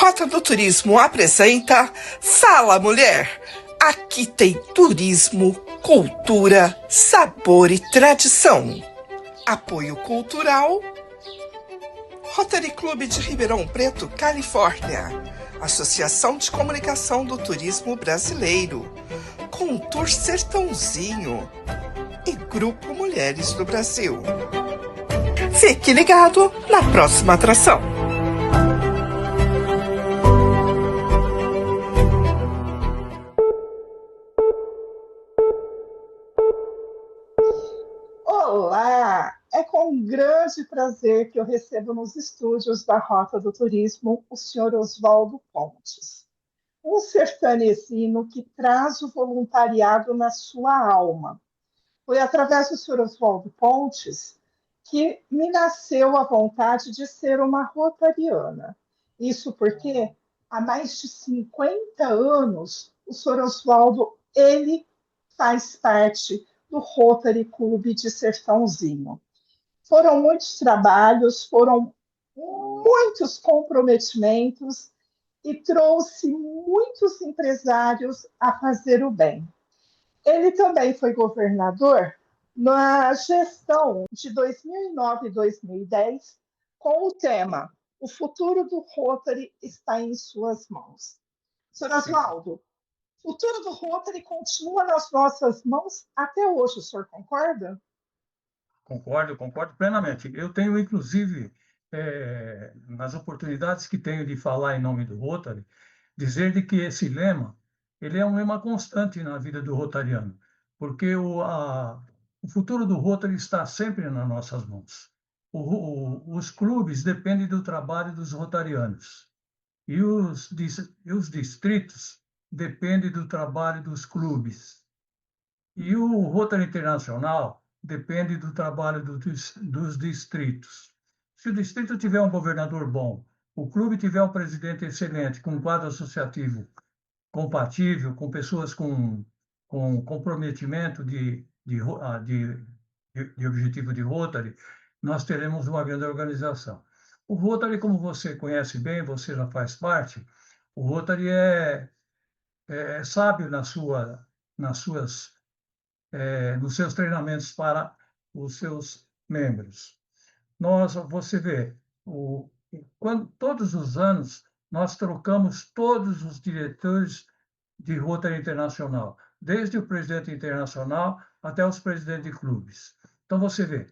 Rota do Turismo apresenta Fala Mulher. Aqui tem turismo, cultura, sabor e tradição. Apoio cultural Rotary Clube de Ribeirão Preto, Califórnia. Associação de Comunicação do Turismo Brasileiro. Contour Sertãozinho e Grupo Mulheres do Brasil. Fique ligado na próxima atração. Olá! É com grande prazer que eu recebo nos estúdios da Rota do Turismo o senhor Oswaldo Pontes, um sertanesino que traz o voluntariado na sua alma. Foi através do senhor Oswaldo Pontes que me nasceu a vontade de ser uma rotariana. Isso porque há mais de 50 anos o senhor Oswaldo, ele faz parte do Rotary Clube de Sertãozinho. Foram muitos trabalhos, foram muitos comprometimentos e trouxe muitos empresários a fazer o bem. Ele também foi governador na gestão de 2009 e 2010 com o tema O futuro do Rotary está em suas mãos. Sr. Oswaldo, o futuro do Rotary continua nas nossas mãos até hoje, o senhor concorda? Concordo plenamente. Eu tenho, inclusive, nas oportunidades que tenho de falar em nome do Rotary, dizer de que esse lema, ele é um lema constante na vida do rotariano, porque o futuro do Rotary está sempre nas nossas mãos. Os clubes dependem do trabalho dos rotarianos e os distritos dependem do trabalho dos clubes. E o Rotary Internacional depende do trabalho dos distritos. Se o distrito tiver um governador bom, o clube tiver um presidente excelente, com um quadro associativo compatível, com pessoas com comprometimento de objetivo de Rotary, nós teremos uma grande organização. O Rotary, como você conhece bem, você já faz parte, o Rotary é sábio nos seus treinamentos para os seus membros. Você vê, todos os anos nós trocamos todos os diretores de Rotary Internacional, desde o presidente internacional até os presidentes de clubes. Então você vê,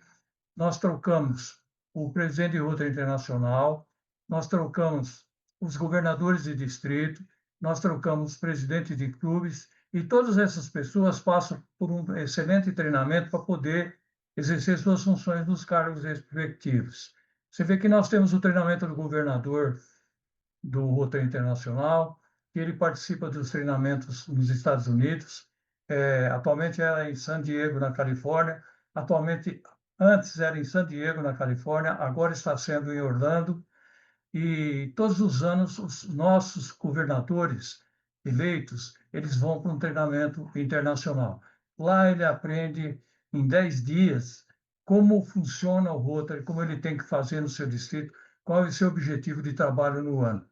nós trocamos o presidente de Rotary Internacional, nós trocamos os governadores de distrito, nós trocamos presidentes de clubes, e todas essas pessoas passam por um excelente treinamento para poder exercer suas funções nos cargos respectivos. Você vê que nós temos o treinamento do governador do Rotary Internacional, que ele participa dos treinamentos nos Estados Unidos. Atualmente era em San Diego, na Califórnia. Antes era em San Diego, na Califórnia. Agora está sendo em Orlando. E todos os anos os nossos governadores eleitos, eles vão para um treinamento internacional. Lá ele aprende em 10 dias como funciona o Rotary, como ele tem que fazer no seu distrito, qual é o seu objetivo de trabalho no ano,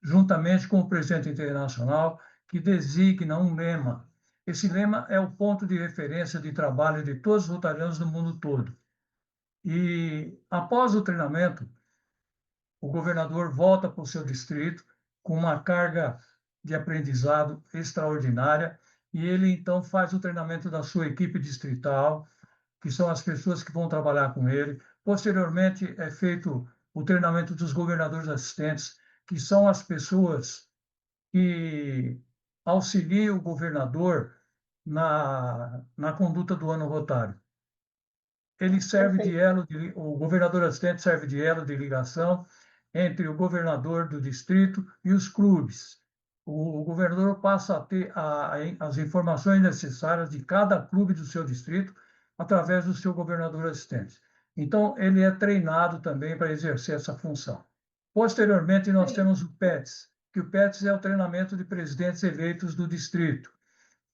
juntamente com o presidente internacional, que designa um lema. Esse lema é o ponto de referência de trabalho de todos os rotarianos do mundo todo. E após o treinamento, o governador volta para o seu distrito com uma carga de aprendizado extraordinária e ele então faz o treinamento da sua equipe distrital, que são as pessoas que vão trabalhar com ele. Posteriormente é feito o treinamento dos governadores assistentes, que são as pessoas que auxiliam o governador na conduta do ano rotário. Ele serve de elo, o governador assistente serve de elo de ligação entre o governador do distrito e os clubes. O governador passa a ter as informações necessárias de cada clube do seu distrito através do seu governador assistente. Então, ele é treinado também para exercer essa função. Posteriormente, nós temos o PETS, que o PETS é o treinamento de presidentes eleitos do distrito.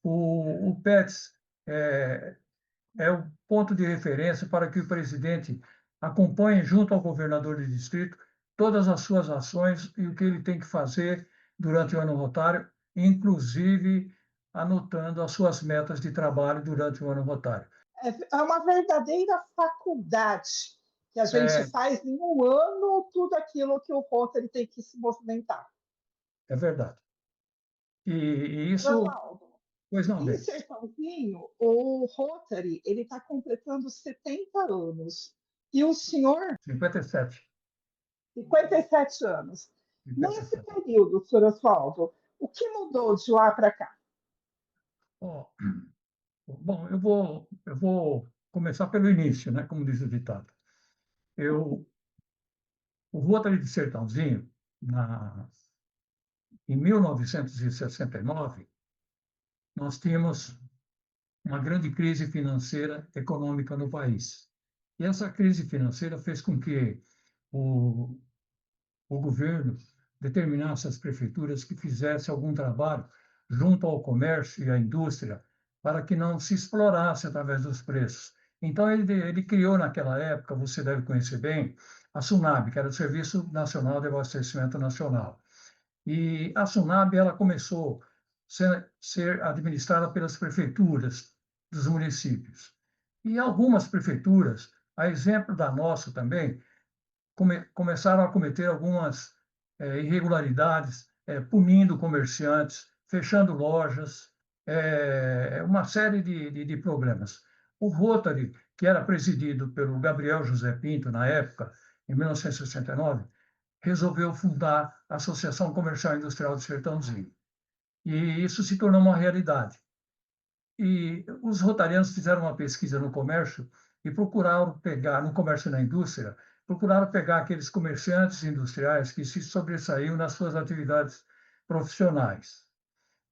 O PETS é o ponto de referência para que o presidente acompanhe, junto ao governador de distrito, todas as suas ações e o que ele tem que fazer durante o ano rotário, inclusive anotando as suas metas de trabalho durante o ano rotário. É uma verdadeira faculdade que a gente É, faz em um ano tudo aquilo que o Rotary tem que se movimentar. é verdade. E isso, Oswaldo, pois não, em bem, Sertãozinho, o Rotary ele está completando 70 anos. E o senhor, 57, 57 anos. Nesse 57. período, senhor Oswaldo, o que mudou de lá para cá? Oh, bom, eu vou começar pelo início, né, como diz o ditado. Eu, o Rotary de Sertãozinho, em 1969, nós tínhamos uma grande crise financeira econômica no país. E essa crise financeira fez com que o, o governo determinasse às prefeituras que fizesse algum trabalho junto ao comércio e à indústria para que não se explorasse através dos preços. Então, ele criou naquela época, você deve conhecer bem, a SUNAB, que era o Serviço Nacional de Abastecimento Nacional. E a SUNAB ela começou a ser administrada pelas prefeituras dos municípios. E algumas prefeituras, a exemplo da nossa também, começaram a cometer algumas irregularidades, punindo comerciantes, fechando lojas, uma série de problemas. O Rotary, que era presidido pelo Gabriel José Pinto, na época, em 1969, resolveu fundar a Associação Comercial e Industrial do Sertãozinho. E isso se tornou uma realidade. E os rotarianos fizeram uma pesquisa no comércio e procuraram pegar, no comércio e na indústria, procuraram pegar aqueles comerciantes industriais que se sobressaíam nas suas atividades profissionais.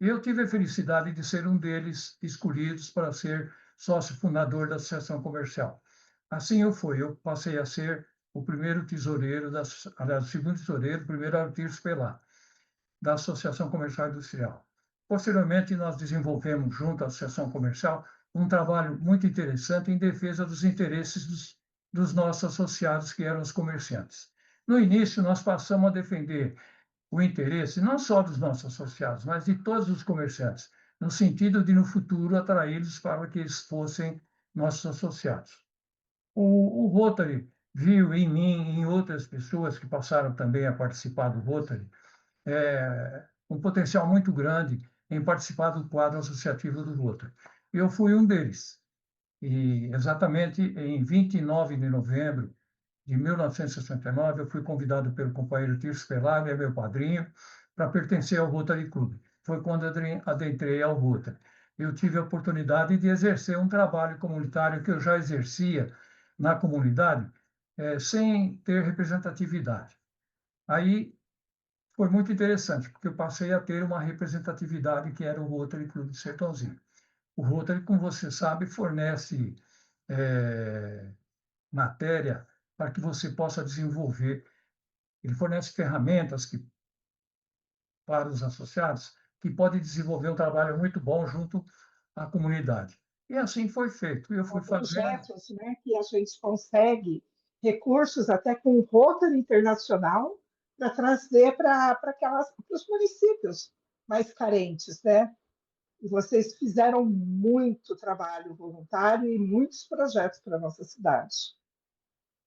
E eu tive a felicidade de ser um deles escolhidos para ser sócio fundador da Associação Comercial. Assim eu fui, eu passei a ser o primeiro tesoureiro, aliás, o segundo tesoureiro, o primeiro era o Tirso Pelá, da Associação Comercial e Industrial. Posteriormente, nós desenvolvemos, junto à Associação Comercial, um trabalho muito interessante em defesa dos interesses dos nossos associados, que eram os comerciantes. No início, nós passamos a defender o interesse não só dos nossos associados, mas de todos os comerciantes, no sentido de, no futuro, atraí-los para que eles fossem nossos associados. O Rotary viu em mim e em outras pessoas que passaram também a participar do Rotary um potencial muito grande em participar do quadro associativo do Rotary. Eu fui um deles. E exatamente em 29 de novembro de 1969, eu fui convidado pelo companheiro Tirso Pelado, é meu padrinho, para pertencer ao Rotary Club. Foi quando adentrei ao Rotary. Eu tive a oportunidade de exercer um trabalho comunitário que eu já exercia na comunidade, sem ter representatividade. Aí foi muito interessante, porque eu passei a ter uma representatividade que era o Rotary Clube de Sertãozinho. O Rotary, como você sabe, fornece matéria para que você possa desenvolver. Ele fornece ferramentas para os associados que podem desenvolver um trabalho muito bom junto à comunidade. E assim foi feito. Eu fui fazendo. Projetos, né, que a gente consegue recursos até com o Rotary Internacional para trazer para os municípios mais carentes, né? E vocês fizeram muito trabalho voluntário e muitos projetos para a nossa cidade.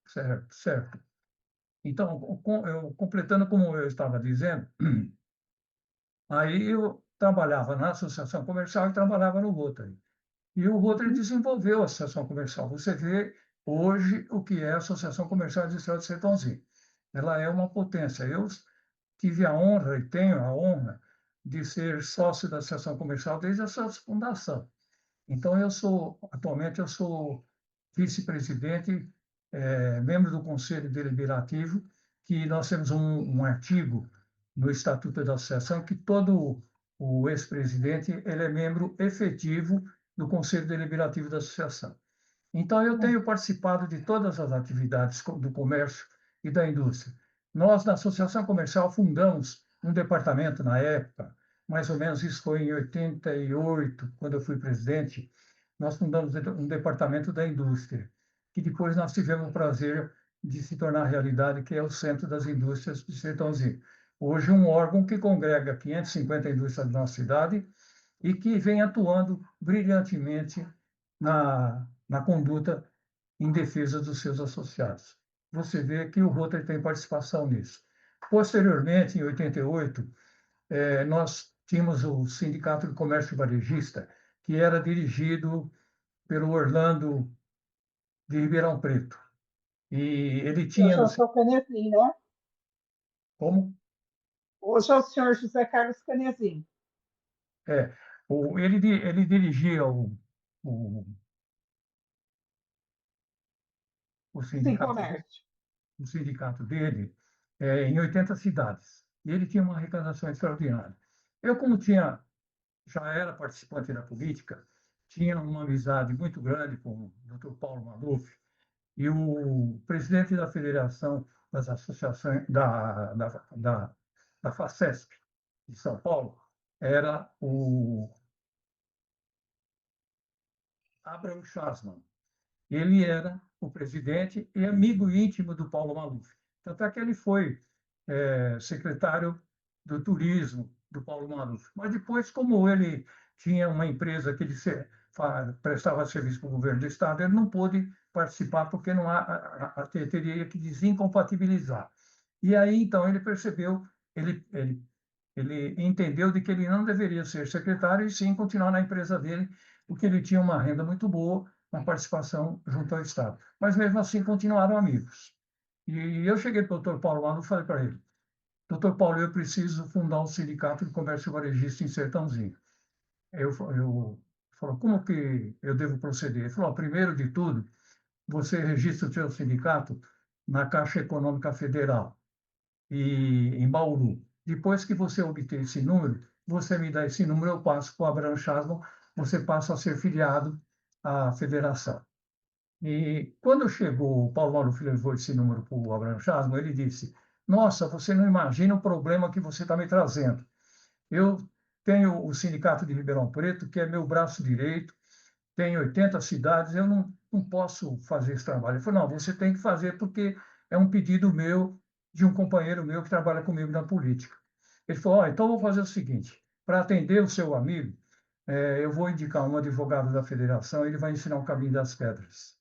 Certo, certo. Então, completando como eu estava dizendo, aí eu trabalhava na associação comercial e trabalhava no Rotary. E o Rotary Uhum. desenvolveu a associação comercial. Você vê hoje o que é a Associação Comercial Industrial de Sertãozinho. Ela é uma potência. Eu tive a honra e tenho a honra de ser sócio da Associação Comercial desde a sua fundação. Então, atualmente, eu sou vice-presidente, membro do Conselho Deliberativo, que nós temos um artigo no Estatuto da Associação que todo o ex-presidente ele é membro efetivo do Conselho Deliberativo da Associação. Então, eu tenho participado de todas as atividades do comércio e da indústria. Nós, na Associação Comercial, fundamos um departamento na época, mais ou menos isso foi em 88, quando eu fui presidente, nós fundamos um departamento da indústria, que depois nós tivemos o prazer de se tornar realidade, que é o Centro das Indústrias de Sertãozinho. Hoje, um órgão que congrega 550 indústrias da nossa cidade e que vem atuando brilhantemente na conduta em defesa dos seus associados. Você vê que o Rotary tem participação nisso. Posteriormente, em 88, nós tínhamos o Sindicato de Comércio Varejista, que era dirigido pelo Orlando de Ribeirão Preto. E ele tinha... Hoje é o seu Canezin, né? Como? Hoje é o senhor José Carlos Canezin. É, ele dirigia o, o Sim, sindicato comércio. o sindicato dele em 80 cidades. E ele tinha uma arrecadação extraordinária. Eu, como já era participante da política, tinha uma amizade muito grande com o Dr. Paulo Maluf, e o presidente da Federação das Associações da FACESP de São Paulo era o Abraham Schwarzman. Ele era o presidente e amigo íntimo do Paulo Maluf. Tanto é que ele foi secretário do turismo do Paulo Maluf. Mas depois, como ele tinha uma empresa que ele prestava serviço para o governo do Estado, ele não pôde participar porque não teria que desincompatibilizar. E aí, então, ele percebeu, ele entendeu de que ele não deveria ser secretário e sim continuar na empresa dele, porque ele tinha uma renda muito boa, uma participação junto ao Estado. Mas mesmo assim continuaram amigos. E eu cheguei para o Dr. Paulo Mano e falei para ele: Dr. Paulo, eu preciso fundar um sindicato de comércio varejista em Sertãozinho. Eu falou: como que eu devo proceder? Ele falou: primeiro de tudo, você registra o seu sindicato na Caixa Econômica Federal em Bauru. Depois que você obter esse número, você me dá esse número, eu passo para o Abraham Chasman, você passa a ser filiado à federação. E quando chegou, o Paulo Maluf levou esse número para o Abraham Chasman, ele disse: nossa, você não imagina o problema que você está me trazendo. Eu tenho o Sindicato de Ribeirão Preto, que é meu braço direito, tem 80 cidades, eu não posso fazer esse trabalho. Ele falou: não, você tem que fazer porque é um pedido meu, de um companheiro meu que trabalha comigo na política. Ele falou: então vou fazer o seguinte, para atender o seu amigo, eu vou indicar um advogado da federação, ele vai ensinar o caminho das pedras.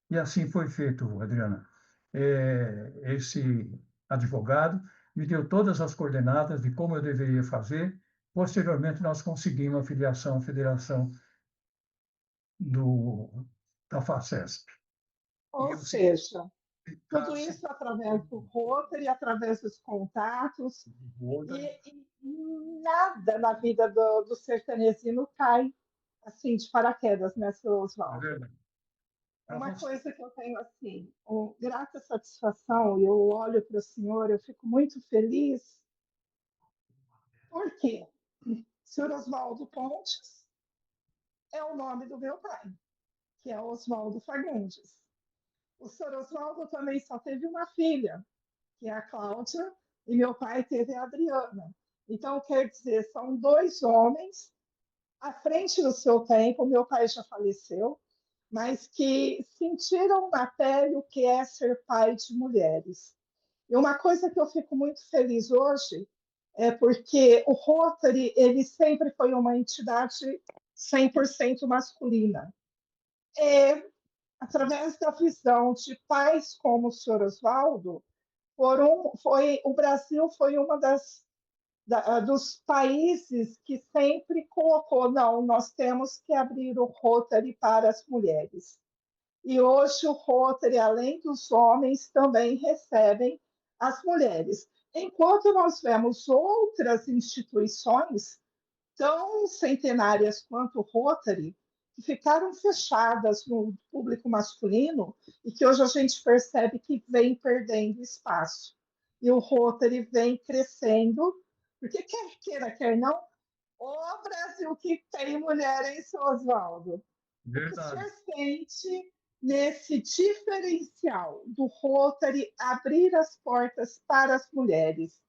E assim foi feito, Adriana. Esse advogado me deu todas as coordenadas de como eu deveria fazer. Posteriormente, nós conseguimos a filiação à Federação da FACESP. E Ou o seja, tudo sindicato isso através do Rotary, através dos contatos, Rotary, e nada na vida do sertanezino cai assim de paraquedas, né, seu é Oswaldo? verdade. Para Uma você, coisa que eu tenho assim, grata satisfação, e eu olho para o senhor, eu fico muito feliz, porque o senhor Oswaldo Pontes é o nome do meu pai, que é Oswaldo Fagundes. O senhor Oswaldo também só teve uma filha, que é a Cláudia, e meu pai teve a Adriana. Então, quer dizer, são dois homens à frente do seu tempo, meu pai já faleceu, mas que sentiram na pele o que é ser pai de mulheres. E uma coisa que eu fico muito feliz hoje é porque o Rotary ele sempre foi uma entidade 100% masculina. É, através da visão de pais como o senhor Oswaldo, o Brasil foi uma dos países que sempre colocou, não, nós temos que abrir o Rotary para as mulheres. E hoje o Rotary, além dos homens, também recebem as mulheres. Enquanto nós vemos outras instituições tão centenárias quanto o Rotary, que ficaram fechadas no público masculino e que hoje a gente percebe que vem perdendo espaço. E o Rotary vem crescendo, porque quer queira, quer não, o Brasil que tem mulher, hein, seu Oswaldo? O que o verdade, senhor sente nesse diferencial do Rotary abrir as portas para as mulheres?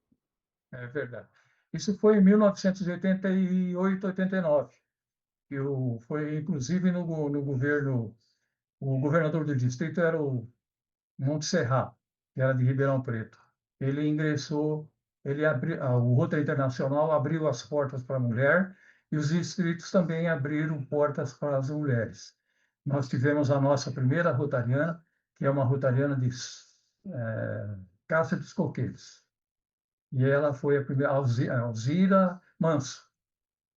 é verdade. Isso foi em 1988, 89. Foi, inclusive, no governo, o governador do distrito era o Monte Serra. que era de Ribeirão Preto. Ele ingressou, o Rotary Internacional abriu as portas para a mulher e os distritos também abriram portas para as mulheres. Nós tivemos a nossa primeira rotariana, que é uma rotariana de Cássia dos Coqueiros. E ela foi a primeira, Alzira Manso.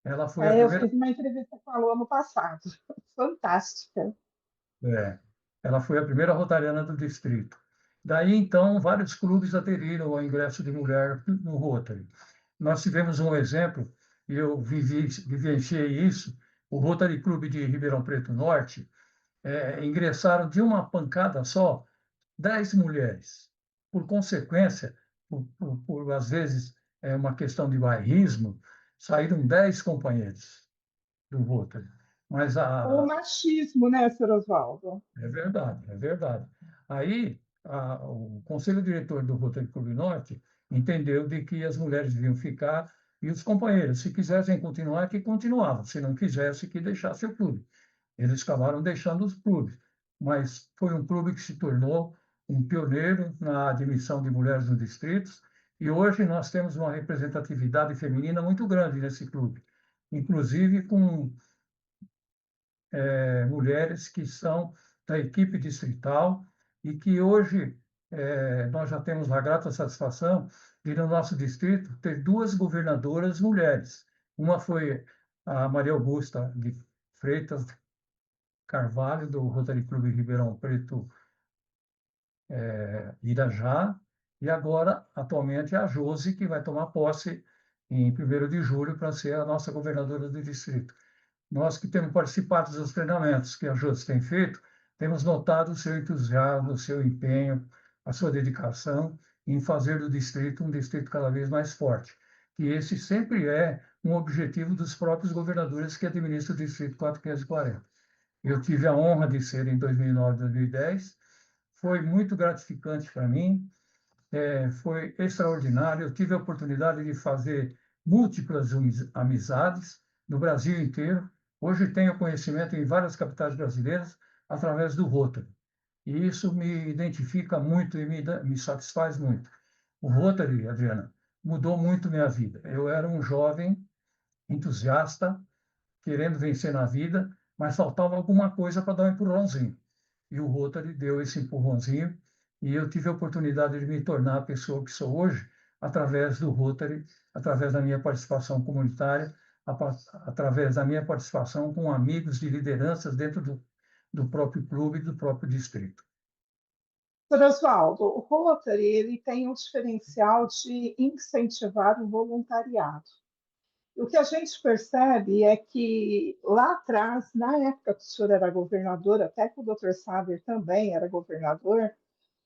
Ela foi a Eu primeira. fiz uma entrevista com ela ano passado. Fantástica. É, ela foi a primeira rotariana do distrito. Daí, então, vários clubes aderiram ao ingresso de mulher no Rotary. Nós tivemos um exemplo, e eu vivenciei isso, o Rotary Clube de Ribeirão Preto Norte, ingressaram de uma pancada só 10 mulheres. Por consequência, às vezes, é uma questão de bairrismo, saíram 10 companheiros do Rotary. Mas O machismo, né, Sr. Oswaldo? é verdade, é verdade. Aí, o Conselho Diretor do Rotary Clube Norte entendeu de que as mulheres deviam ficar e os companheiros, se quisessem continuar, que continuavam, se não quisessem, que deixasse o clube. Eles acabaram deixando os clubes, mas foi um clube que se tornou um pioneiro na admissão de mulheres nos distritos e hoje nós temos uma representatividade feminina muito grande nesse clube, inclusive com mulheres que são da equipe distrital e que hoje nós já temos a grata satisfação de, no nosso distrito, ter duas governadoras mulheres. Uma foi a Maria Augusta de Freitas Carvalho, do Rotary Clube Ribeirão Preto, Irajá, e agora, atualmente, é a Josi, que vai tomar posse em 1º de julho para ser a nossa governadora do distrito. Nós que temos participado dos treinamentos que a Josi tem feito, temos notado o seu entusiasmo, o seu empenho, a sua dedicação em fazer do distrito um distrito cada vez mais forte. E esse sempre é um objetivo dos próprios governadores que administram o distrito 4540. Eu tive a honra de ser em 2009 e 2010, foi muito gratificante para mim, foi extraordinário. Eu tive a oportunidade de fazer múltiplas amizades no Brasil inteiro. Hoje tenho conhecimento em várias capitais brasileiras através do Rotary. E isso me identifica muito e me satisfaz muito. O Rotary, Adriana, mudou muito minha vida. Eu era um jovem entusiasta, querendo vencer na vida, mas faltava alguma coisa para dar um empurrãozinho. E o Rotary deu esse empurrãozinho e eu tive a oportunidade de me tornar a pessoa que sou hoje através do Rotary, através da minha participação comunitária, através da minha participação com amigos de lideranças dentro do próprio clube e do próprio distrito. Sr. Oswaldo, o Rotary ele tem um diferencial de incentivar o voluntariado. O que a gente percebe é que lá atrás, na época que o senhor era governador, até que o Dr. Saber também era governador,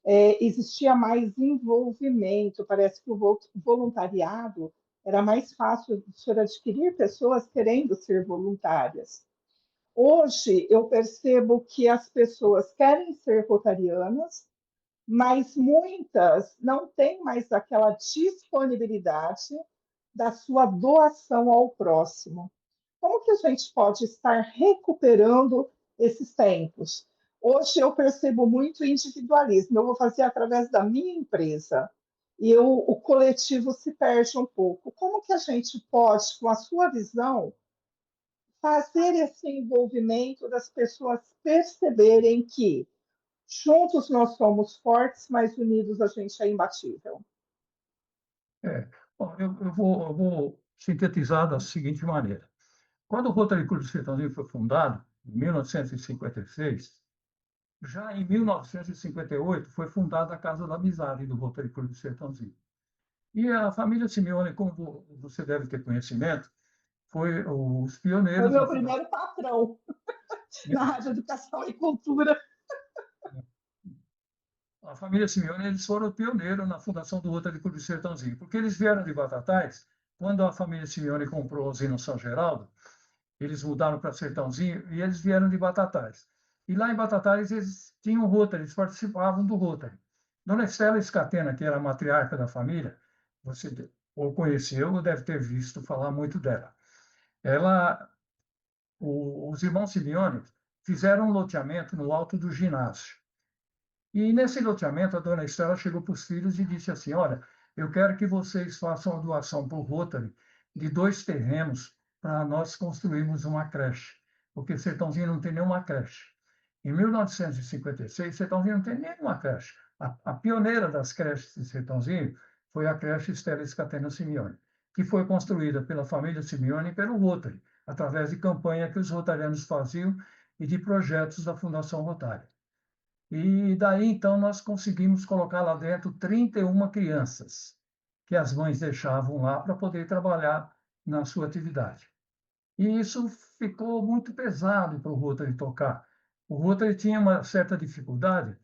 existia mais envolvimento. Parece que o voluntariado era mais fácil de o senhor adquirir pessoas querendo ser voluntárias. Hoje, eu percebo que as pessoas querem ser rotarianas, mas muitas não têm mais aquela disponibilidade da sua doação ao próximo. Como que a gente pode estar recuperando esses tempos? Hoje eu percebo muito individualismo. Eu vou fazer através da minha empresa e o coletivo se perde um pouco. Como que a gente pode, com a sua visão, fazer esse envolvimento das pessoas perceberem que juntos nós somos fortes, mas unidos a gente é imbatível? Bom, eu vou sintetizar da seguinte maneira. Quando o Rotary Clube do Sertãozinho foi fundado, em 1956, já em 1958 foi fundada a Casa da Amizade do Rotary Clube do Sertãozinho. E a família Simeone, como você deve ter conhecimento, foi os Foi o pioneiros meu primeiro patrão na Rádio Educação e Cultura. A família Simeone, eles foram pioneiros na fundação do Rotary Clube do Sertãozinho, porque eles vieram de Batatais. Quando a família Simeone comprou a usina São Geraldo, eles mudaram para Sertãozinho e eles vieram de Batatais. E lá em Batatais eles tinham Rotary, eles participavam do Rotary. Dona Estela Scatena, que era a matriarca da família, você ou conheceu ou deve ter visto falar muito dela. Ela, os irmãos Simeone fizeram um loteamento no alto do ginásio. E nesse loteamento, a dona Estela chegou para os filhos e disse assim: olha, eu quero que vocês façam a doação para o Rotary de 2 terrenos para nós construirmos uma creche, porque Sertãozinho não tem nenhuma creche. Em 1956, Sertãozinho não tem nenhuma creche. A pioneira das creches de Sertãozinho foi a creche Estela Scatena Simeone, que foi construída pela família Simeone e pelo Rotary, através de campanha que os rotarianos faziam e de projetos da Fundação Rotária. E daí, então, nós conseguimos colocar lá dentro 31 crianças, que as mães deixavam lá para poder trabalhar na sua atividade. E isso ficou muito pesado para o Rotary tocar. O Rotary tinha uma certa dificuldade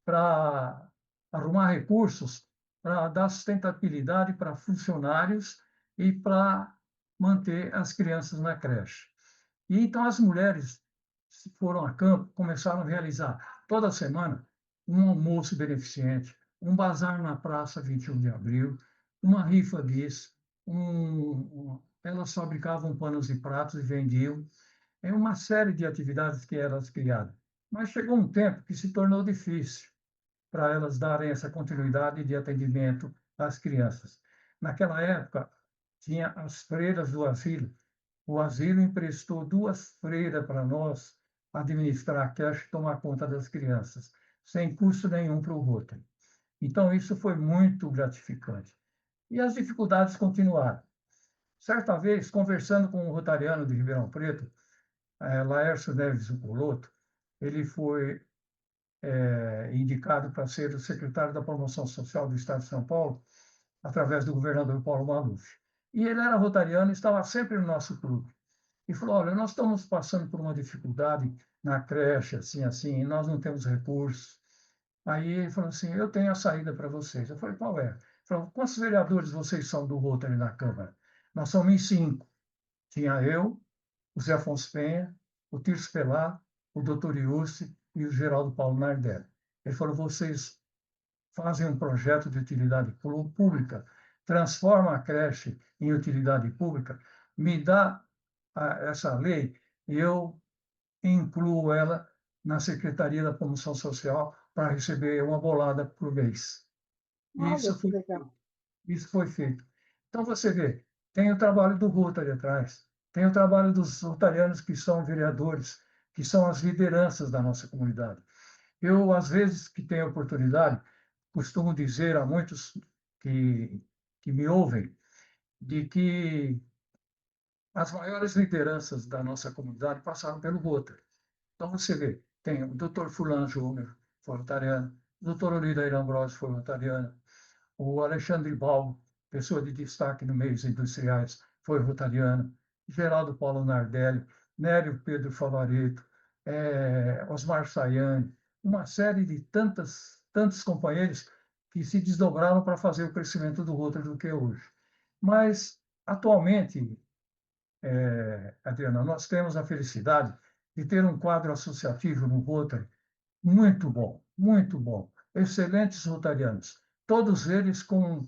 para arrumar recursos para dar sustentabilidade para funcionários e para manter as crianças na creche. E então as mulheres foram a campo, começaram a realizar toda semana um almoço beneficente, um bazar na Praça 21 de Abril, uma rifa bis, elas fabricavam panos e pratos e vendiam. É uma série de atividades que elas criaram. Mas chegou um tempo que se tornou difícil para elas darem essa continuidade de atendimento às crianças. Naquela época, tinha as freiras do asilo. O asilo emprestou 2 freiras para nós administrar a creche e tomar conta das crianças, sem custo nenhum para o Rotary. Então, isso foi muito gratificante. E as dificuldades continuaram. Certa vez, conversando com um rotariano de Ribeirão Preto, Laércio Neves Poloto, ele foi indicado para ser o secretário da Promoção Social do Estado de São Paulo, através do governador Paulo Maluf. E ele era rotariano e estava sempre no nosso clube. E falou: olha, nós estamos passando por uma dificuldade na creche, assim, assim, e nós não temos recursos. Aí ele falou assim: eu tenho a saída para vocês. Eu falei: qual é? Ele falou: quantos vereadores vocês são do Rotary na Câmara? Nós somos em 5. Tinha eu, o Zé Afonso Penha, o Tirso Pelá, o doutor Iussi e o Geraldo Paulo Nardelli. Ele falou: vocês fazem um projeto de utilidade pública, transformam a creche em utilidade pública, me dá essa lei e eu incluo ela na Secretaria da Promoção Social para receber uma bolada por mês. E Olha que legal. isso foi feito. Então, você vê, tem o trabalho do Rotary atrás, tem o trabalho dos rotarianos que são vereadores, que são as lideranças da nossa comunidade. Eu, às vezes que tenho oportunidade, costumo dizer a muitos que me ouvem, de que as maiores lideranças da nossa comunidade passaram pelo Rotary. Então, você vê, tem o Dr. Fulano Júnior, foi rotariano, o Dr. Oliveira Ambrosio foi rotariano, o Alexandre Balbo, pessoa de destaque no meios industriais, foi rotariano, Geraldo Paulo Nardelli, Nélio Pedro Favareto, Osmar Sayane, uma série de tantos companheiros que se desdobraram para fazer o crescimento do Rotary do que é hoje. Mas, atualmente, Adriana, nós temos a felicidade de ter um quadro associativo no Rotary muito bom, muito bom. Excelentes rotarianos, todos eles com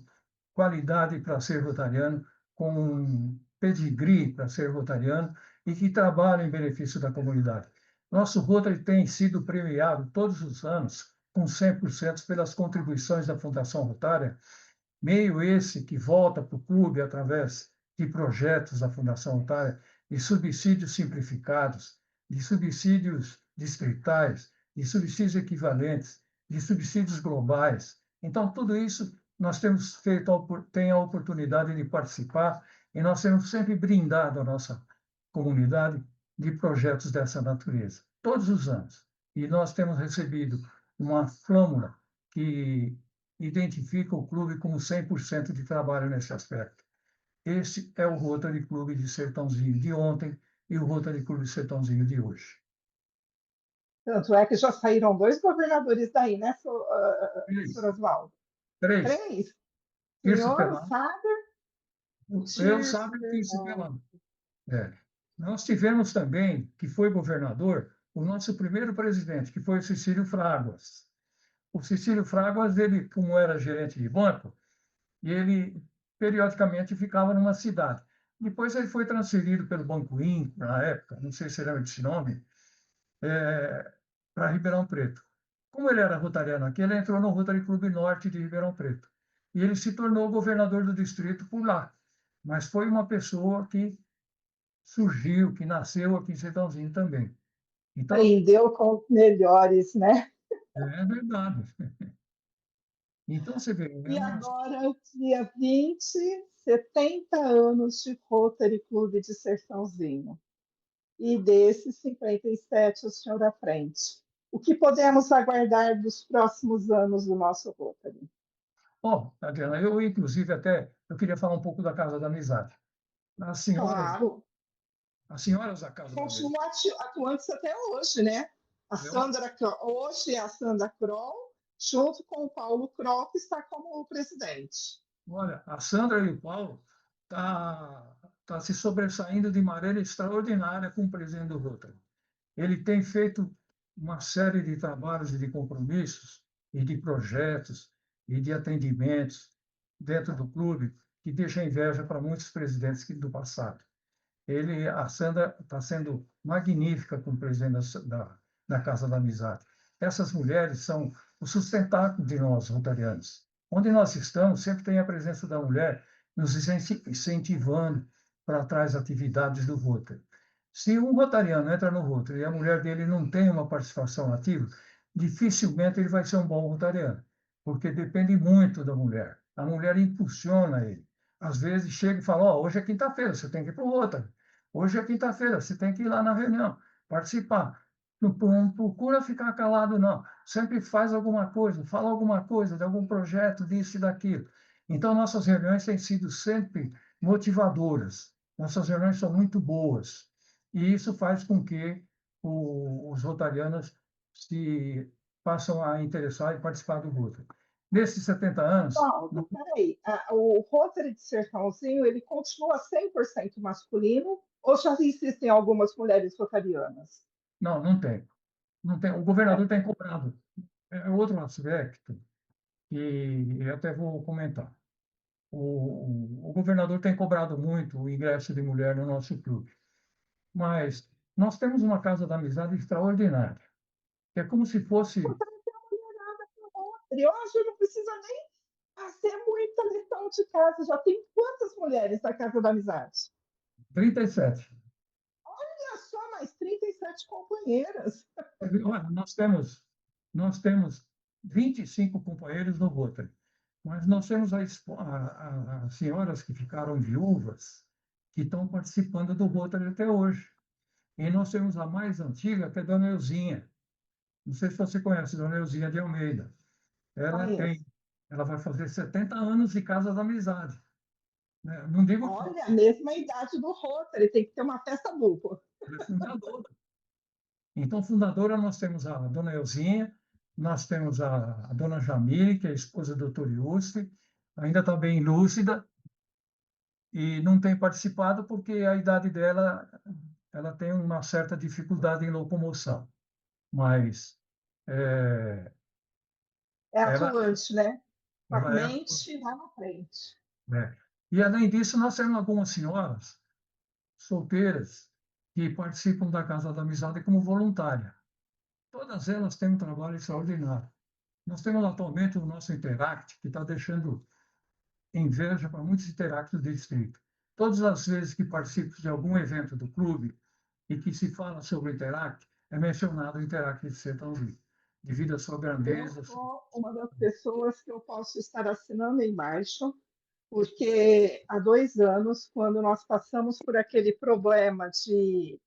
qualidade para ser rotariano, com pedigree para ser rotariano e que trabalham em benefício da comunidade. Nosso Rotary tem sido premiado todos os anos com 100% pelas contribuições da Fundação Rotária, meio esse que volta para o clube através de projetos da Fundação Rotária, de subsídios simplificados, de subsídios distritais, de subsídios equivalentes, de subsídios globais. Então, tudo isso nós temos tem a oportunidade de participar e nós temos sempre brindado a nossa comunidade de projetos dessa natureza, todos os anos. E nós temos recebido uma flâmula que identifica o clube como 100% de trabalho nesse aspecto. Esse é o Rotary Clube de Sertãozinho de ontem e o Rotary Clube de Sertãozinho de hoje. Tanto é que já saíram 2 governadores daí, né, Três. Sr. Oswaldo? Três. 3? Tirso Senhor Pelado, Saber, eu Tirso sabe o Tirso Pelado. Pelado. É. Nós tivemos também, que foi governador, o nosso primeiro presidente, que foi o Cecílio Fraguas. O Cecílio Fraguas, ele, como era gerente de banco, e ele periodicamente ficava numa cidade. Depois ele foi transferido pelo Banco Inter, na época, não sei se lembra desse nome, para Ribeirão Preto. Como ele era rotariano aqui, ele entrou no Rotary Clube Norte de Ribeirão Preto. E ele se tornou governador do distrito por lá. Mas foi uma pessoa que surgiu, que nasceu aqui em Sertãozinho também. Então, Aprendeu com os melhores, né? é verdade. Então, você vê, E agora, dia 20, 70 anos de Rotary Clube de Sertãozinho. E desses 57, o senhor à frente. O que podemos aguardar dos próximos anos do nosso Rotary? bom, Adriana, eu, inclusive, até eu queria falar um pouco da Casa da Amizade. As senhoras, Claro, as senhoras da Casa da Amizade, continuam atuantes até hoje, né? A eu, Sandra, hoje é a Sandra Kroll, junto com o Paulo Kroll, que está como presidente. olha, a Sandra e o Paulo tá se sobressaindo de maneira extraordinária com o presidente do Rotary. Ele tem feito uma série de trabalhos e de compromissos e de projetos e de atendimentos dentro do clube que deixa inveja para muitos presidentes do passado. A Sandra está sendo magnífica como presidente da Casa da Amizade. Essas mulheres são o sustentáculo de nós, rotarianos. Onde nós estamos, sempre tem a presença da mulher nos incentivando para trás atividades do Rotary. Se um rotariano entra no Rotary e a mulher dele não tem uma participação ativa, dificilmente ele vai ser um bom rotariano, porque depende muito da mulher. A mulher impulsiona ele. Às vezes chega e fala: Ó, hoje é quinta-feira, você tem que ir para o Rotary. Hoje é quinta-feira, você tem que ir lá na reunião, participar. Não procura ficar calado, não. Sempre faz alguma coisa, fala alguma coisa de algum projeto, disso e daquilo. Então, nossas reuniões têm sido sempre motivadoras. Nossas reuniões são muito boas. E isso faz com que os rotarianos se passam a interessar e participar do Rotary. Nesses 70 anos, Paulo, peraí, o Rotary de Sertãozinho, ele continua 100% masculino ou já existem algumas mulheres rotarianas? não tem. Não tem. O governador tem cobrado. É outro aspecto que eu até vou comentar. O governador tem cobrado muito o ingresso de mulher no nosso clube, mas nós temos uma casa da amizade extraordinária, que é como se fosse E hoje não precisa nem fazer muita lição de casa. Já tem quantas mulheres na Casa da Amizade? 37. Olha só, mais 37 companheiras. Olha, nós temos 25 companheiros no Rotary, mas nós temos as senhoras que ficaram viúvas, que estão participando do Rotary até hoje. E nós temos a mais antiga, que é a Dona Euzinha. Não sei se você conhece a Dona Euzinha de Almeida. Ela Conheço. tem, ela vai fazer 70 anos de Casa da Amizade, né? Não digo que Olha, a mesma idade do Rotary, tem que ter uma festa dupla. ela é fundadora. Então, fundadora, nós temos a Dona Euzinha, nós temos a Dona Jamile, que é a esposa do Dr. Yusti, ainda está bem lúcida e não tem participado porque a idade dela, ela tem uma certa dificuldade em locomoção, mas é, É ela, atuante, né? Com a ela é, mente lá na frente. né? E, além disso, nós temos algumas senhoras solteiras que participam da Casa da Amizade como voluntária. Todas elas têm um trabalho extraordinário. Nós temos atualmente o nosso Interact, que está deixando inveja para muitos Interacts do distrito. Todas as vezes que participo de algum evento do clube e que se fala sobre o Interact, é mencionado o Interact de Sertãozinho, devido à sua Eu grandeza. sou uma das pessoas que eu posso estar assinando embaixo, porque há 2 anos, quando nós passamos por aquele problema de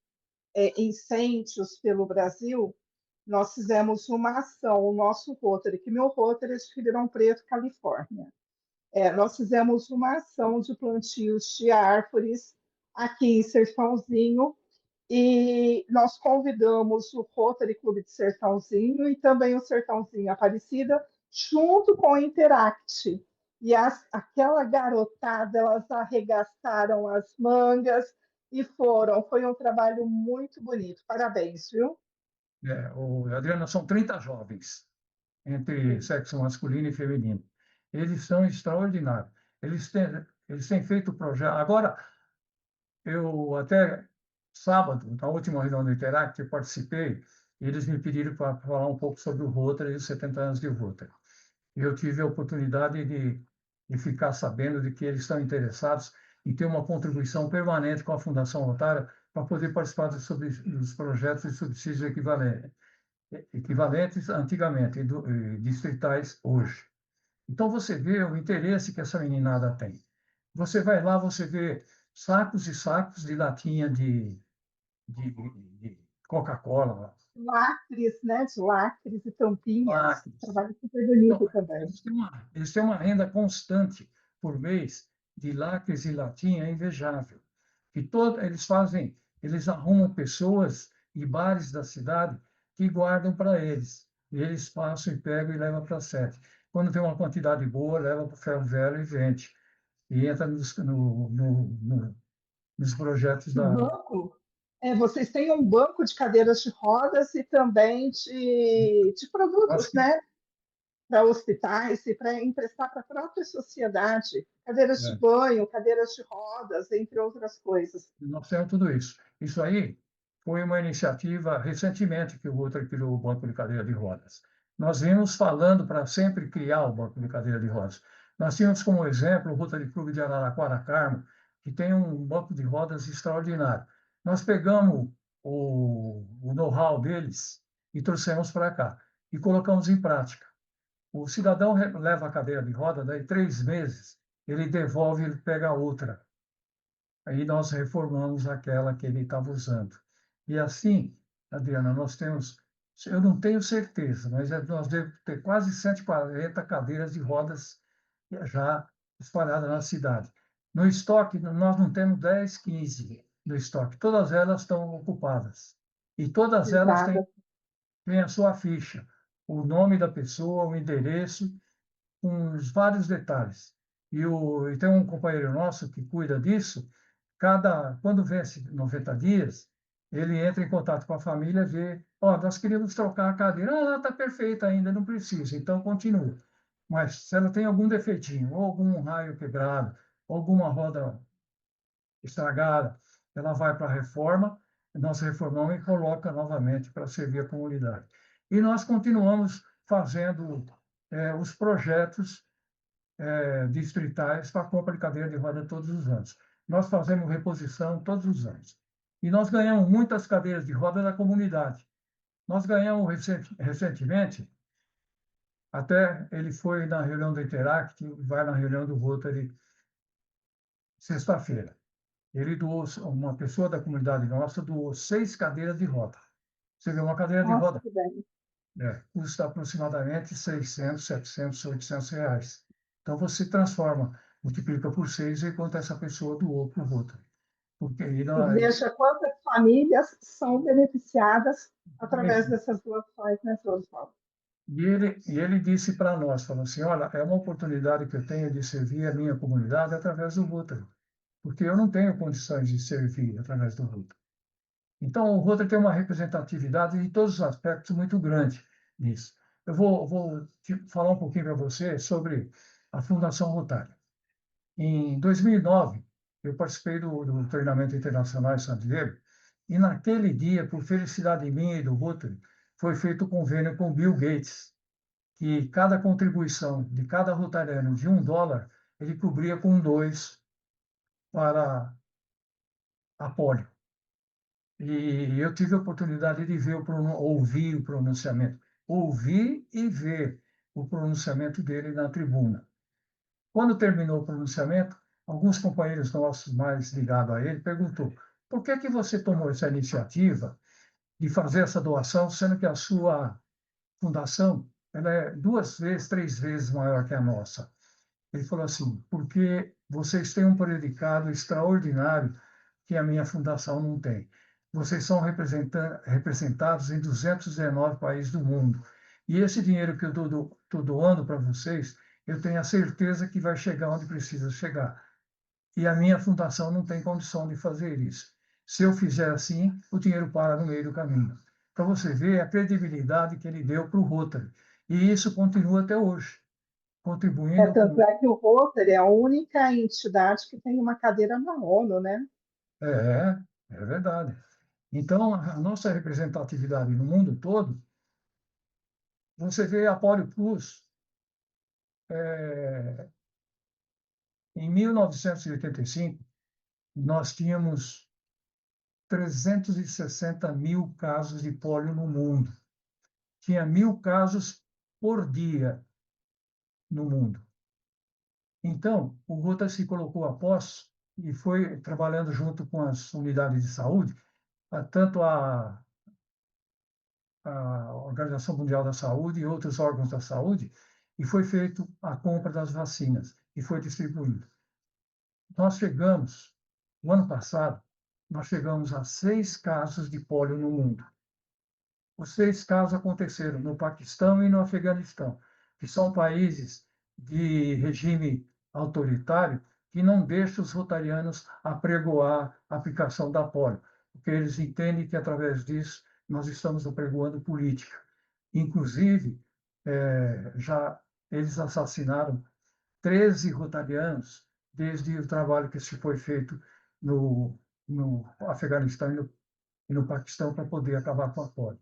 incêndios pelo Brasil, nós fizemos uma ação, o nosso Rotary, que meu Rotary é de Ribeirão Preto, Califórnia. Nós fizemos uma ação de plantios de árvores aqui em Sertãozinho e nós convidamos o Rotary Clube de Sertãozinho e também o Sertãozinho Aparecida, junto com o Interact. E aquela garotada, elas arregaçaram as mangas e foram. Foi um trabalho muito bonito. Parabéns, viu? Adriana, são 30 jovens, entre sexo masculino e feminino. Eles são extraordinários. Eles têm feito projeto. Agora, eu até sábado, na última reunião do Interact, eu participei eles me pediram para falar um pouco sobre o Rotary e os 70 anos de Rotary. Eu tive a oportunidade de ficar sabendo de que eles estão interessados em ter uma contribuição permanente com a Fundação Rotária para poder participar dos projetos de subsídios equivalentes antigamente, distritais hoje. Então, você vê o interesse que essa meninada tem. Você vai lá, você vê sacos e sacos de latinha de Coca-Cola, Lacres, né? De lacres e tampinhas. lacres. Trabalho super Então, bonito também. eles têm uma renda constante por mês de lacres e latinha invejável. Eles arrumam pessoas e bares da cidade que guardam para eles. E eles passam e pegam e levam para a sede. Quando tem uma quantidade boa, leva para o ferro velho e vende. E entra nos projetos No da. banco, vocês têm um banco de cadeiras de rodas e também de Acho produtos, que né? Para hospitais e para emprestar para a própria sociedade. Cadeiras de é. banho, cadeiras de rodas, entre outras coisas. Nós temos tudo isso. Isso aí foi uma iniciativa recentemente que o Rotary criou o Banco de Cadeira de Rodas. Nós vimos falando para sempre criar o Banco de Cadeira de Rodas. Nós tínhamos como exemplo o Rotary Clube de Araraquara Carmo, que tem um banco de rodas extraordinário. Nós pegamos o know-how deles e trouxemos para cá e colocamos em prática. O cidadão leva a cadeira de roda, daí 3 meses ele devolve, ele pega outra. Aí nós reformamos aquela que ele estava usando. E assim, Adriana, nós temos, eu não tenho certeza, mas nós devemos ter quase 140 cadeiras de rodas já espalhadas na cidade. No estoque, nós não temos 10, 15 no estoque. Todas elas estão ocupadas. E todas elas Exato. têm a sua ficha, o nome da pessoa, o endereço, com vários detalhes. E tem um companheiro nosso que cuida disso. Quando vence 90 dias, ele entra em contato com a família e vê, nós queríamos trocar a cadeira. Ela está perfeita ainda, não precisa, então continua. Mas se ela tem algum defeitinho, ou algum raio quebrado, ou alguma roda estragada, ela vai para a reforma, nós reformamos e coloca novamente para servir a comunidade. E nós continuamos fazendo os projetos distritais para a compra de cadeira de roda todos os anos. Nós fazemos reposição todos os anos. E nós ganhamos muitas cadeiras de roda da comunidade. Nós ganhamos recentemente, até ele foi na reunião do Interact, vai na reunião do Rotary sexta-feira. Ele doou, uma pessoa da comunidade nossa doou 6 cadeiras de roda. Você vê, uma cadeira de Nossa, roda que bem. custa aproximadamente 600, 700, 800 reais. Então, você transforma, multiplica por 6 e quanto essa pessoa doou para o Rotary. Porque aí E nós, veja quantas famílias são beneficiadas através dessas doações, né, seu Oswaldo? e ele disse para nós, falou assim, olha, é uma oportunidade que eu tenho de servir a minha comunidade através do Rotary, porque eu não tenho condições de servir através do Rotary. Então, o Rotary tem uma representatividade em todos os aspectos muito grande nisso. Eu vou falar um pouquinho para você sobre a Fundação Rotária. Em 2009, eu participei do treinamento internacional em San Diego, e naquele dia, por felicidade minha e do Rotary, foi feito um convênio com Bill Gates, que cada contribuição de cada rotariano de $1, ele cobria com 2 para a polio. E eu tive a oportunidade de ouvir o pronunciamento, ouvir e ver o pronunciamento dele na tribuna. Quando terminou o pronunciamento, alguns companheiros nossos mais ligados a ele perguntou: por que você tomou essa iniciativa de fazer essa doação, sendo que a sua fundação ela é 2 vezes, 3 vezes maior que a nossa? Ele falou assim: porque vocês têm um predicado extraordinário que a minha fundação não tem. Vocês são representados em 219 países do mundo. E esse dinheiro que eu estou doando para vocês, eu tenho a certeza que vai chegar onde precisa chegar. E a minha fundação não tem condição de fazer isso. Se eu fizer assim, o dinheiro para no meio do caminho. Para você ver a credibilidade que ele deu para o Rotary. E isso continua até hoje, contribuindo Tanto com. é que o Rotary é a única entidade que tem uma cadeira na ONU, né? É, é verdade. Então, a nossa representatividade no mundo todo, você vê a Polio Plus, em 1985, nós tínhamos 360 mil casos de pólio no mundo. Tinha 1.000 casos por dia no mundo. Então, o Rota se colocou a pós e foi trabalhando junto com as unidades de saúde, tanto a Organização Mundial da Saúde e outros órgãos da saúde, e foi feito a compra das vacinas e foi distribuído. Nós chegamos, no ano passado, nós chegamos a 6 casos de pólio no mundo. Os 6 casos aconteceram no Paquistão e no Afeganistão, que são países de regime autoritário que não deixam os rotarianos apregoar a aplicação da polio, porque eles entendem que, através disso, nós estamos apregoando política. Inclusive, já eles assassinaram 13 rotarianos desde o trabalho que se foi feito no Afeganistão e no Paquistão para poder acabar com a polio.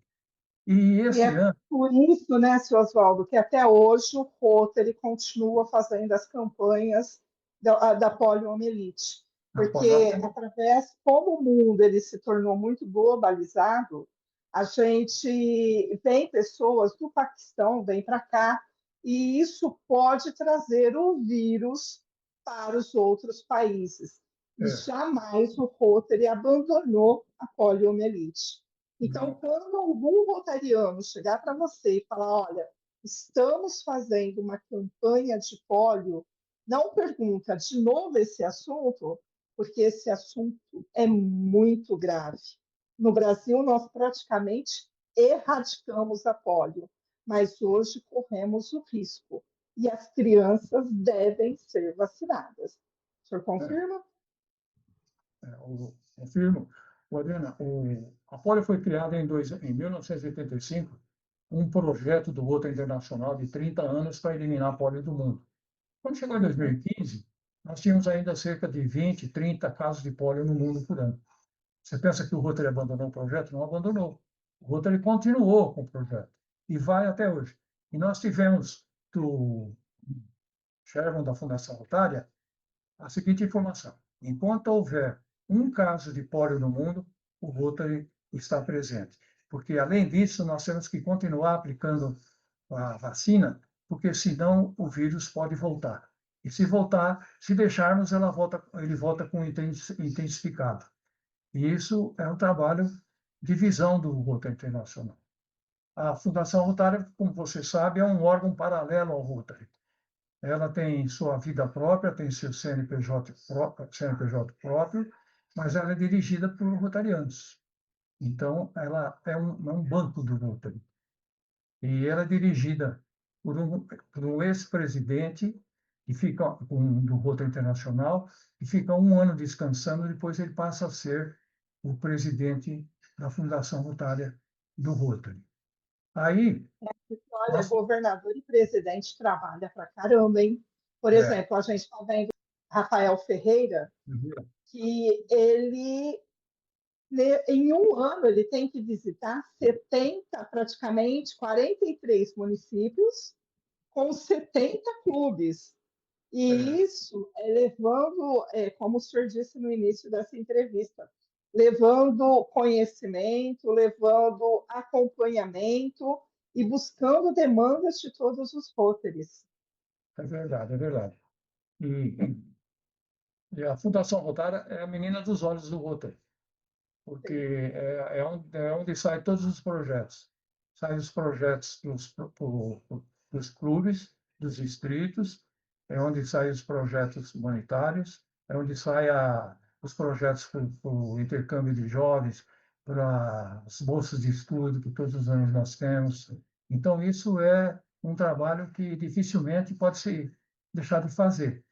E E esse é ano, por isso, né, seu Oswaldo, que até hoje o Rotary continua fazendo as campanhas da poliomielite, após porque através, como o mundo ele se tornou muito globalizado, a gente vem pessoas do Paquistão, vem para cá, e isso pode trazer o vírus para os outros países. E é, jamais o Rotary abandonou a poliomielite. Então, não, quando algum rotariano chegar para você e falar, olha, estamos fazendo uma campanha de pólio, não pergunta de novo esse assunto, porque esse assunto é muito grave. No Brasil, nós praticamente erradicamos a pólio, mas hoje corremos o risco. E as crianças devem ser vacinadas. O senhor é, confirma? confirmo. Adriana, a polio foi criada em 1985, um projeto do Rota Internacional de 30 anos para eliminar a polio do mundo. Quando chegou em 2015, nós tínhamos ainda cerca de 20, 30 casos de polio no mundo por ano. Você pensa que o Rotary abandonou o projeto? Não abandonou. O Rotary continuou com o projeto e vai até hoje. E nós tivemos do Sherman, da Fundação Rotária, a seguinte informação: enquanto houver um caso de pólio no mundo, o Rotary está presente. Porque, além disso, nós temos que continuar aplicando a vacina, porque senão o vírus pode voltar. E se voltar, se deixarmos, ele volta com intensificado. E isso é um trabalho de visão do Rotary Internacional. A Fundação Rotária, como você sabe, é um órgão paralelo ao Rotary. Ela tem sua vida própria, tem seu CNPJ próprio, mas ela é dirigida por rotarianos. Então, ela é um banco do Rotary. E ela é dirigida por um ex-presidente que fica do Rotary Internacional e fica um ano descansando, depois ele passa a ser o presidente da Fundação Rotária do Rotary. Aí, Olha, nós, governador e presidente trabalha para caramba, hein? Por é, exemplo, a gente está vendo Rafael Ferreira, que ele, em um ano, ele tem que visitar 70, praticamente 43 municípios, com 70 clubes. E é, isso é levando, como o senhor disse no início dessa entrevista, levando conhecimento, levando acompanhamento e buscando demandas de todos os Rotaries. é verdade, é verdade. E a Fundação Rotária é a menina dos olhos do Rotary, porque é onde saem todos os projetos. Saem os projetos dos clubes, dos distritos, é onde saem os projetos humanitários, é onde saem os projetos para o intercâmbio de jovens, para as bolsas de estudo que todos os anos nós temos. Então, isso é um trabalho que dificilmente pode se deixar de fazer.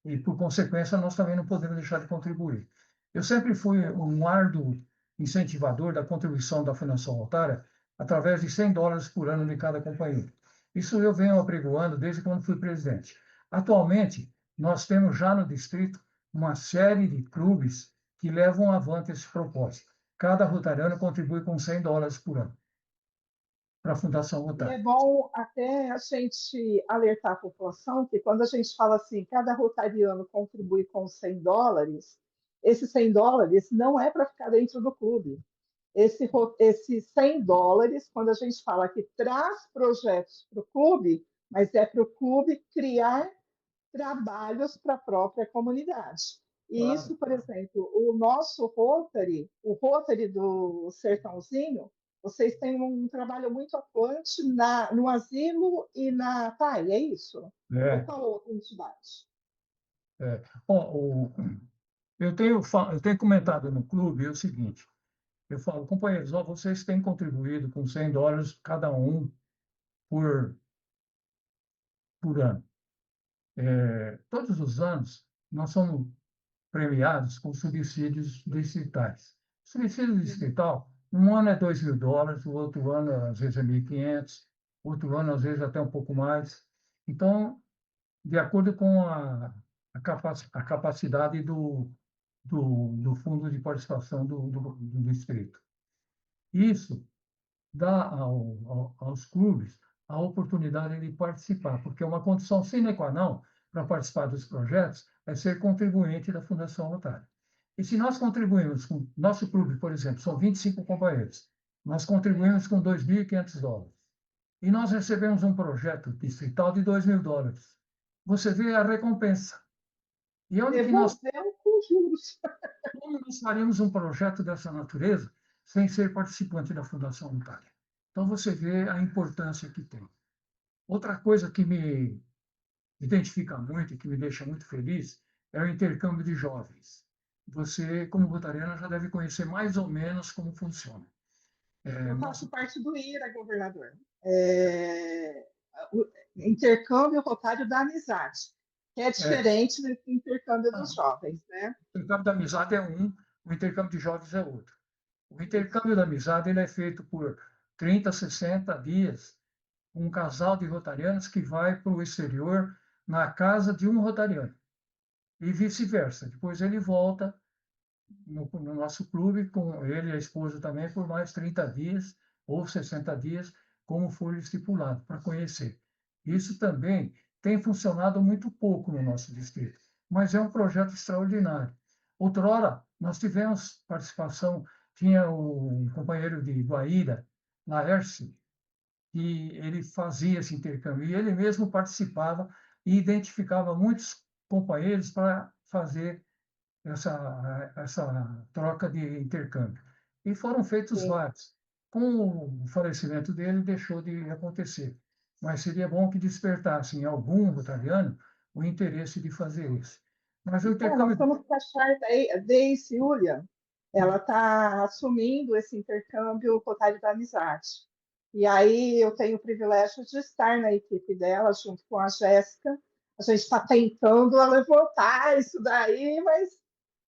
E, por consequência, nós também não podemos deixar de contribuir. Eu sempre fui um árduo incentivador da contribuição da Fundação Rotária através de US$ 100 por ano de cada companheiro. Isso eu venho apregoando desde quando fui presidente. Atualmente, nós temos já no distrito uma série de clubes que levam avante esse propósito. cada rotariano contribui com US$ 100 por ano para a Fundação E é Rotary. bom até a gente alertar a população que quando a gente fala assim, cada rotariano contribui com US$ 100, esses US$ 100 não é para ficar dentro do clube. Esses US$ 100, quando a gente fala que traz projetos para o clube, mas é para o clube criar trabalhos para a própria comunidade. E Claro. isso, por exemplo, o nosso Rotary, o Rotary do Sertãozinho, vocês têm um trabalho muito atuante no asilo e na PAI, é isso? Ou É, qual outra entidade? é. Bom, eu tenho comentado no clube o seguinte, eu falo, companheiros, ó, vocês têm contribuído com US$ 100 cada um por, por ano. Todos os anos, nós somos premiados com subsídios distritais. Subsídio distrital, um ano é US$ 2.000, o outro ano, às vezes, é 1.500, outro ano, às vezes, até um pouco mais. Então, de acordo com a capacidade do Fundo de Participação do Distrito. Isso dá aos clubes a oportunidade de participar, porque uma condição sine qua non para participar dos projetos é ser contribuinte da Fundação Rotary. E se nós contribuímos com nosso clube, por exemplo, são 25 companheiros, nós contribuímos com US$ 2.500 e nós recebemos um projeto distrital de US$ 2.000. Você vê a recompensa. E onde que nós, Devolveu com juros. como nós faríamos um projeto dessa natureza sem ser participante da Fundação Rotary? Então você vê a importância que tem. Outra coisa que me identifica muito e que me deixa muito feliz é o intercâmbio de jovens. Você, como rotariana, já deve conhecer mais ou menos como funciona. Eu faço Nosso, parte do IRA, governador. É, o intercâmbio rotário da amizade, que é é, diferente do intercâmbio ah, dos jovens, né? o intercâmbio da amizade é um, o intercâmbio de jovens é outro. O Isso. intercâmbio da amizade ele é feito por 30, 60 dias, um casal de rotarianos que vai para o exterior na casa de um rotariano e vice-versa. Depois ele volta no nosso clube, com ele e a esposa também, por mais 30 dias ou 60 dias, como for estipulado, para conhecer. Isso também tem funcionado muito pouco no nosso distrito, mas é um projeto extraordinário. Outrora, nós tivemos participação, tinha um companheiro de Guaíra, Laércio, que ele fazia esse intercâmbio, e ele mesmo participava e identificava muitos companheiros para fazer essa troca de intercâmbio. E foram feitos Sim. vários. Com o falecimento dele, deixou de acontecer. Mas seria bom que despertasse em algum rotariano o interesse de fazer isso. Mas o Nós intercâmbio. estamos com a Charta Daisy Julia, ela está assumindo esse intercâmbio rotário da amizade. E aí eu tenho o privilégio de estar na equipe dela, junto com a Jéssica. A gente está tentando levantar isso daí, mas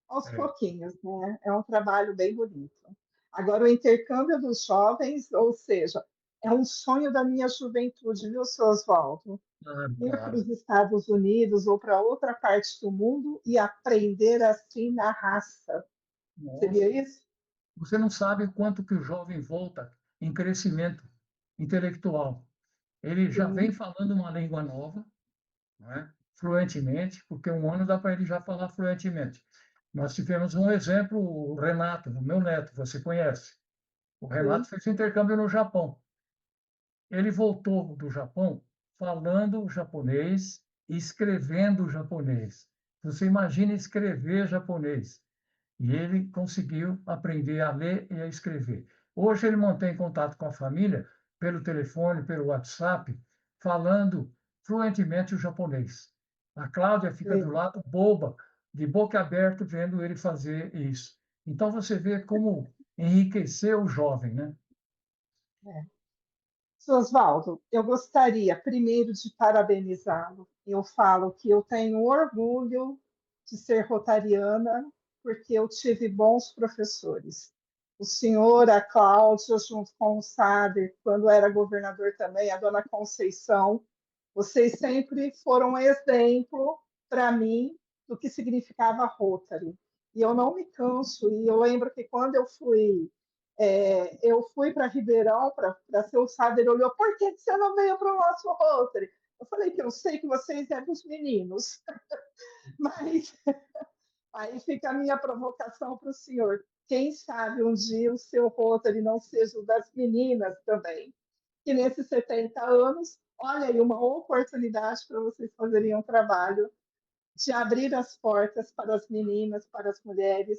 aos É, pouquinhos, né? É um trabalho bem bonito. Agora, o intercâmbio dos jovens, ou seja, é um sonho da minha juventude, viu, seu Oswaldo? claro, Ir para claro. os Estados Unidos ou para outra parte do mundo e aprender assim na raça. Seria Nossa, isso? você não sabe o quanto que o jovem volta em crescimento intelectual. Ele já vem Sim, falando uma língua nova, não é? Fluentemente, porque um ano dá para ele já falar fluentemente. Nós tivemos um exemplo, o Renato, o meu neto, você conhece. O Renato sim. fez intercâmbio no Japão. Ele voltou do Japão falando japonês e escrevendo japonês. Você imagina escrever japonês. E ele conseguiu aprender a ler e a escrever. Hoje ele mantém contato com a família pelo telefone, pelo WhatsApp, falando fluentemente o japonês. A Cláudia fica do Sim. lado, boba, de boca aberta, vendo ele fazer isso. Então você vê como enriquecer o jovem, né? É. Seu Oswaldo, eu gostaria primeiro de parabenizá-lo. Eu falo que eu tenho orgulho de ser rotariana, porque eu tive bons professores. O senhor, a Cláudia, junto com o Sader, quando era governador também, a dona Conceição, vocês sempre foram exemplo para mim do que significava Rotary. e eu não me canso. E eu lembro que quando eu fui para Ribeirão para ser o sábado, ele olhou, por que você não veio para o nosso Rotary? Eu falei que eu sei que vocês é dos meninos, mas aí fica a minha provocação para o senhor. Quem sabe um dia o seu Rotary não seja o das meninas também. Que nesses 70 anos, olha aí, uma oportunidade para vocês fazerem um trabalho de abrir as portas para as meninas, para as mulheres,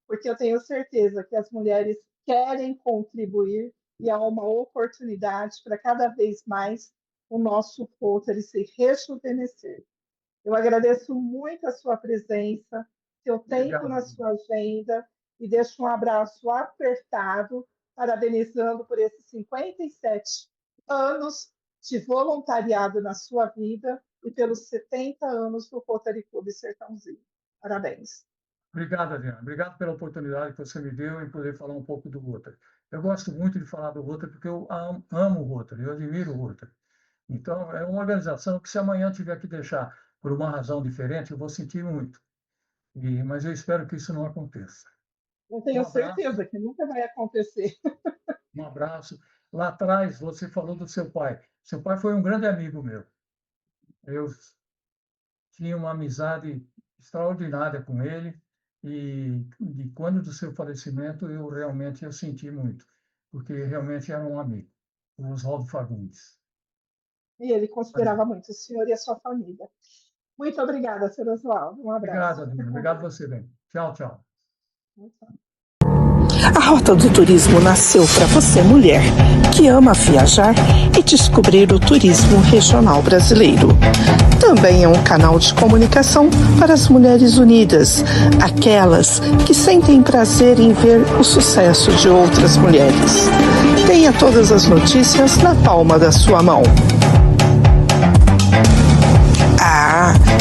porque eu tenho certeza que as mulheres querem contribuir e há uma oportunidade para cada vez mais o nosso Rotary se rejuvenescer. Eu agradeço muito a sua presença, seu tempo na sua agenda e deixo um abraço apertado, parabenizando por esses 57 anos de voluntariado na sua vida e pelos 70 anos do Rotary Clube Sertãozinho. Parabéns. Obrigado, Adriana. Obrigado pela oportunidade que você me deu em poder falar um pouco do Rotary. Eu gosto muito de falar do Rotary porque eu amo o Rotary, eu admiro o Rotary. Então, é uma organização que, se amanhã tiver que deixar por uma razão diferente, eu vou sentir muito. Mas eu espero que isso não aconteça. Eu tenho certeza que nunca vai acontecer. Um abraço. Lá atrás, você falou do seu pai. Seu pai foi um grande amigo meu. Eu tinha uma amizade extraordinária com ele e quando do seu falecimento, eu senti muito, porque realmente era um amigo, o Oswaldo Fagundes. E ele considerava muito o senhor e a sua família. Muito obrigada, Sr. Oswaldo. Um abraço. Obrigado, Adriana. Obrigado você, bem. Tchau, tchau. A Rota do Turismo nasceu para você, mulher, que ama viajar e descobrir o turismo regional brasileiro. Também é um canal de comunicação para as mulheres unidas, aquelas que sentem prazer em ver o sucesso de outras mulheres. Tenha todas as notícias na palma da sua mão.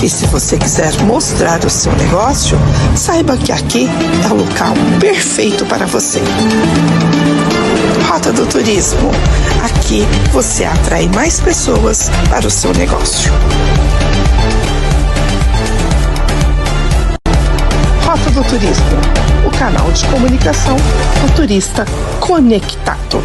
E se você quiser mostrar o seu negócio, saiba que aqui é o local perfeito para você. Rota do Turismo. Aqui você atrai mais pessoas para o seu negócio. Rota do Turismo, o canal de comunicação do turista conectado.